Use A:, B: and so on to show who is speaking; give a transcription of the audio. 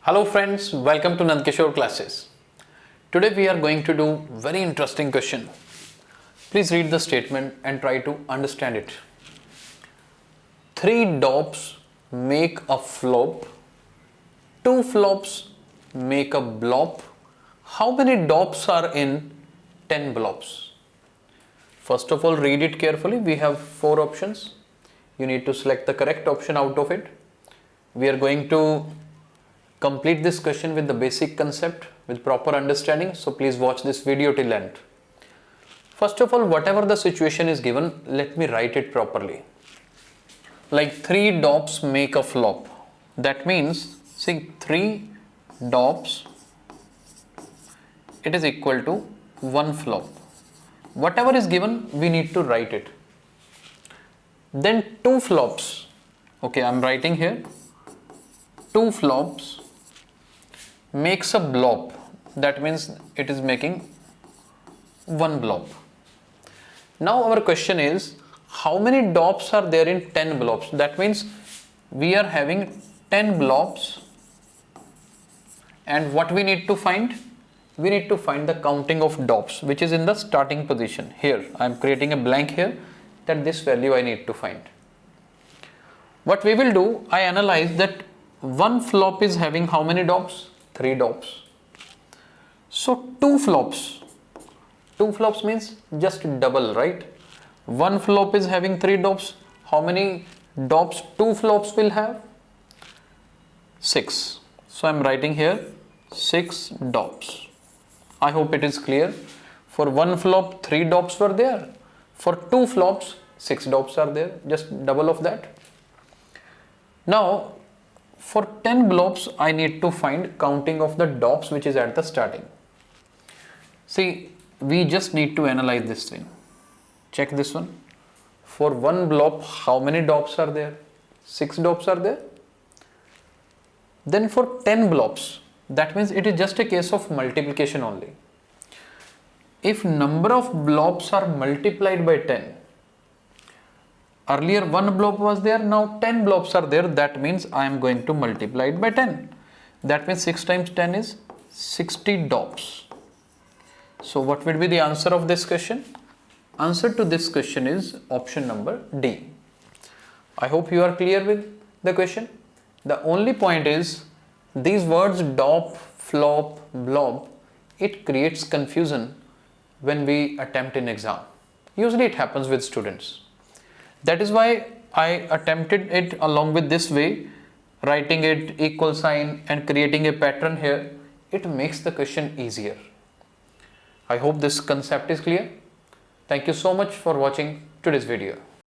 A: Hello friends, welcome to Nand Kishore classes. Today we are going to do very interesting question. Please read the statement and try to understand it. 3 dops make a flop, 2 flops make a blop. How many dops are in 10 blops? First of all, read it carefully. We have 4 options. You need to select the correct option out of it. We are going to complete this question with the basic concept with proper understanding, so please watch this video till end. First of all, whatever the situation is given, let me write it properly. Like 3 dops make a flop. That means, see, 3 dops, it is equal to 1 flop. Whatever is given, we need to write it. Then 2 flops. Okay, I am writing here. 2 flops makes a blob. That means it is making 1 blob. Now our question is, how many dops are there in 10 blobs? That means we are having 10 blobs, and what we need to find? We need to find the counting of dops which is in the starting position. Here I am creating a blank here, that this value I need to find. What we will do, I analyze that 1 flop is having how many dops? 3 dops. So 2 flops. 2 flops means just double, right? 1 flop is having 3 dops. How many dops 2 flops will have? 6. So I am writing here 6 dops. I hope it is clear. For 1 flop 3 dops were there. For 2 flops 6 dops are there. Just double of that. Now for 10 blobs, I need to find counting of the dops which is at the starting. See, we just need to analyze this thing. Check this one. For 1 blob, how many dops are there? 6 dops are there. Then for 10 blobs, that means it is just a case of multiplication only. If number of blobs are multiplied by 10, earlier 1 blob was there, now 10 blobs are there. That means I am going to multiply it by 10. That means 6 times 10 is 60 dops. So what will be the answer of this question? Answer to this question is option number D. I hope you are clear with the question. The only point is these words dop, flop, blob, it creates confusion when we attempt in exam. Usually it happens with students. That is why I attempted it along with this way, writing it equal sign and creating a pattern here. It makes the question easier. I hope this concept is clear. Thank you so much for watching today's video.